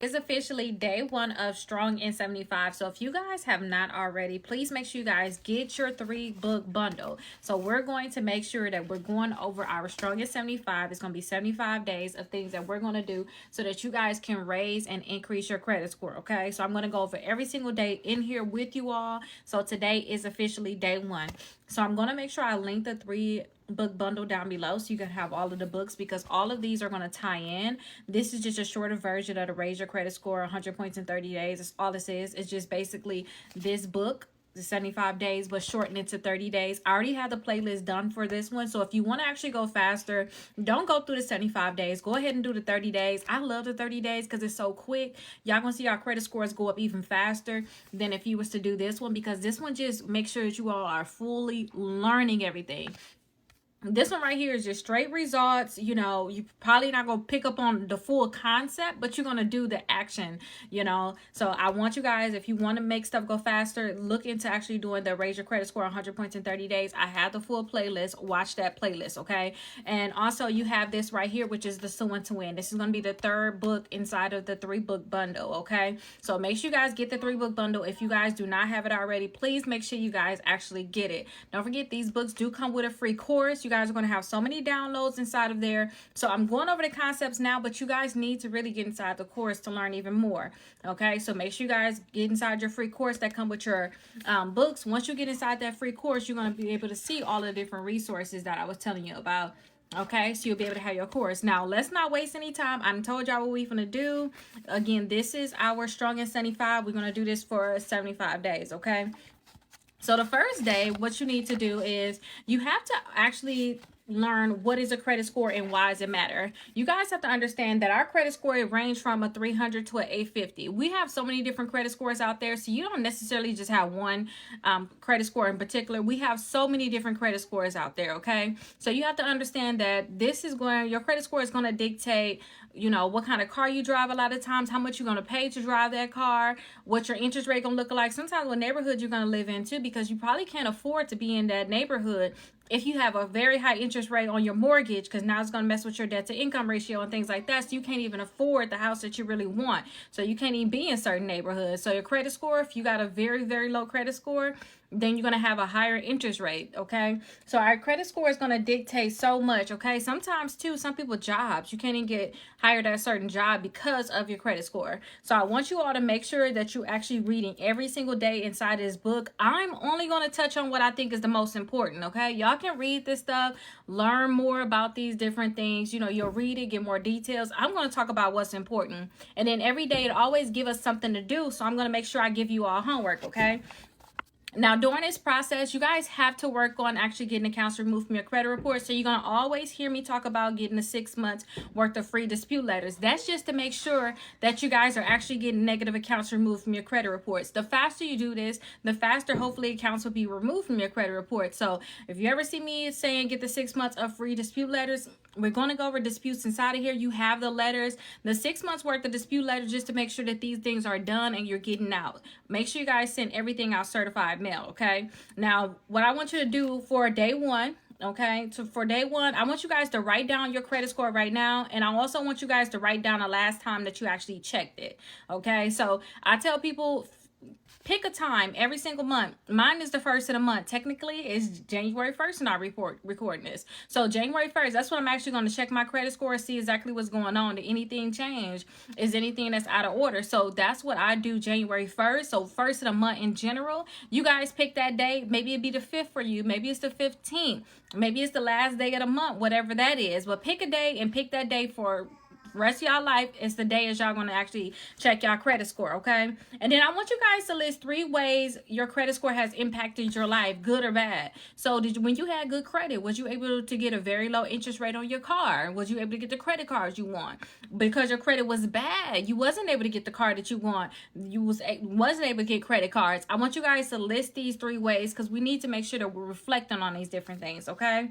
Is officially day one of Strong in 75. So if you guys have not already, please make sure you guys get your 3-book bundle. So we're going to make sure that we're going over our Strong in 75. It's going to be 75 days of things that we're going to do so that you guys can raise and increase your credit score. Okay, so I'm going to go over every single day in here with you all. So today is officially day one. So I'm going to make sure I link the 3-book bundle down below so you can have all of the books, because all of these are going to tie in. This is just a shorter version of the Raise Your Credit Score 100 points in 30 days. That's all this is. It's just basically this book, the 75 days, but shorten it to 30 days. I already have the playlist done for this one. So if you want to actually go faster, don't go through the 75 days. Go ahead and do the 30 days. I love the 30 days because it's so quick. Y'all gonna see our credit scores go up even faster than if you was to do this one, because this one just makes sure that you all are fully learning everything. This one right here is just straight results. You know, you probably not gonna pick up on the full concept, but you're gonna do the action, you know. So I want you guys, if you want to make stuff go faster, look into actually doing the Raise Your Credit Score 100 points in 30 days. I have the full playlist. Watch that playlist, okay? And also you have this right here, which is the Suing to Win. This is gonna be the 3rd book inside of the 3-book bundle, okay? So make sure you guys get the 3-book bundle. If you guys do not have it already, please make sure you guys actually get it. Don't forget, these books do come with a free course. You guys are going to have so many downloads inside of there. So I'm going over the concepts now, but you guys need to really get inside the course to learn even more. Okay, so make sure you guys get inside your free course that come with your books. Once you get inside that free course, you're going to be able to see all the different resources that I was telling you about. Okay, so you'll be able to have your course. Now, let's not waste any time. I told y'all what we're going to do. Again, this is our Strong in 75. We're going to do this for 75 days, okay? So the first day, what you need to do is you have to actually learn what is a credit score and why does it matter. You guys have to understand that our credit score range from a 300 to an 850. We have so many different credit scores out there, so you don't necessarily just have one credit score in particular. We have so many different credit scores out there, okay? So you have to understand that your credit score is going to dictate, you know, what kind of car you drive a lot of times, how much you're going to pay to drive that car, what your interest rate going to look like, sometimes what neighborhood you're going to live in too, because you probably can't afford to be in that neighborhood if you have a very high interest rate on your mortgage, because now it's going to mess with your debt to income ratio and things like that. So you can't even afford the house that you really want. So you can't even be in certain neighborhoods. So your credit score, if you got a very, very low credit score, then you're going to have a higher interest rate, okay? So our credit score is going to dictate so much, okay? Sometimes, too, some people jobs, you can't even get hired at a certain job because of your credit score. So I want you all to make sure that you're actually reading every single day inside this book. I'm only going to touch on what I think is the most important, okay? Y'all can read this stuff, learn more about these different things. You know, you'll read it, get more details. I'm going to talk about what's important. And then every day, it always give us something to do. So I'm going to make sure I give you all homework, okay? Now, during this process, you guys have to work on actually getting accounts removed from your credit report. So you're going to always hear me talk about getting the 6 months worth of free dispute letters. That's just to make sure that you guys are actually getting negative accounts removed from your credit reports. The faster you do this, the faster hopefully accounts will be removed from your credit report. So if you ever see me saying get the 6 months of free dispute letters, we're going to go over disputes inside of here. You have the letters, the 6 months worth of dispute letters, just to make sure that these things are done and you're getting out. Make sure you guys send everything out certified mail, okay? Now, what I want you to do for day one, okay, so for day one, I want you guys to write down your credit score right now, and I also want you guys to write down the last time that you actually checked it, okay? So I tell people, pick a time every single month. Mine is the first of the month. Technically, it's January 1st and I recording this. So January 1st, that's when I'm actually going to check my credit score, see exactly what's going on. Did anything change? Is anything that's out of order? So that's what I do January 1st. So first of the month in general, you guys pick that day. Maybe it'd be the 5th for you. Maybe it's the 15th. Maybe it's the last day of the month, whatever that is. But pick a day and pick that day for rest of y'all life. It's the day as y'all gonna actually check y'all credit score, okay? And then I want you guys to list 3 ways your credit score has impacted your life, good or bad. So when you had good credit, was you able to get a very low interest rate on your car? Was you able to get the credit cards you want? Because your credit was bad, you wasn't able to get the car that you want. You wasn't able to get credit cards. I want you guys to list these 3 ways, because we need to make sure that we're reflecting on these different things, okay?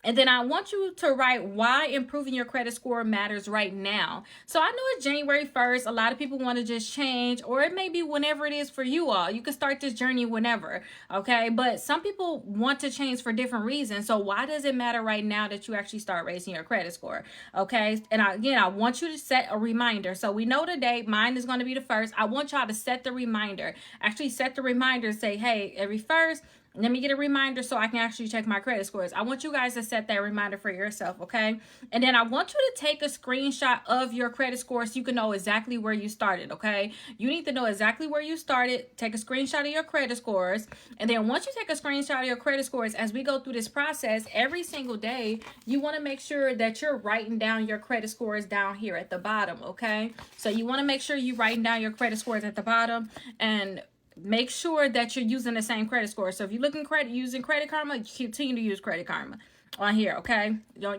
And then I want you to write why improving your credit score matters right now. So I know it's January 1st. A lot of people want to just change, or it may be whenever it is for you all. You can start this journey whenever, okay? But some people want to change for different reasons. So why does it matter right now that you actually start raising your credit score, okay? And again, I want you to set a reminder. So we know today, mine is going to be the 1st. I want y'all to set the reminder. Actually set the reminder, say, hey, every 1st, let me get a reminder so I can actually check my credit scores. I want you guys to set that reminder for yourself, okay? And then I want you to take a screenshot of your credit score so you can know exactly where you started, okay? You need to know exactly where you started. Take a screenshot of your credit scores. And then once you take a screenshot of your credit scores, as we go through this process, every single day, you want to make sure that you're writing down your credit scores down here at the bottom, okay? So you want to make sure you're writing down your credit scores at the bottom, and make sure that you're using the same credit score. So if you're using Credit Karma, continue to use Credit Karma on here, okay,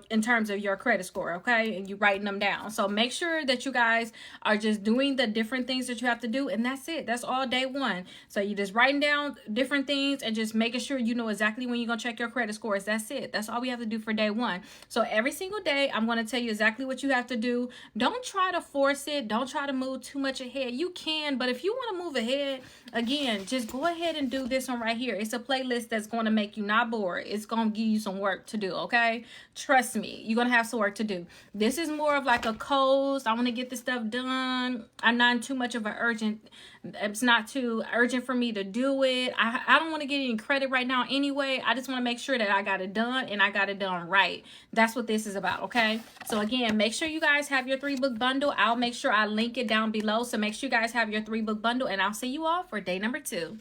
in terms of your credit score, okay, and you writing them down. So make sure that you guys are just doing the different things that you have to do, and that's it. That's all day one. So you just writing down different things and just making sure you know exactly when you're gonna check your credit scores. That's it. That's all we have to do for day one. So every single day I'm going to tell you exactly what you have to do. Don't try to force it. Don't try to move too much ahead. You can, but if you want to move ahead, again, just go ahead and do this one right here. It's a playlist that's going to make you not bored. It's going to give you some work to do, okay? Trust me, you're going to have some work to do. This is more of like a coast. I want to get this stuff done. I'm not in too much of an urgent. It's not too urgent for me to do it. I don't want to get any credit right now anyway. I just want to make sure that I got it done and I got it done right. That's what this is about, okay? So again, make sure you guys have your 3-book bundle. I'll make sure I link it down below. So make sure you guys have your 3-book bundle, and I'll see you all for day number 2.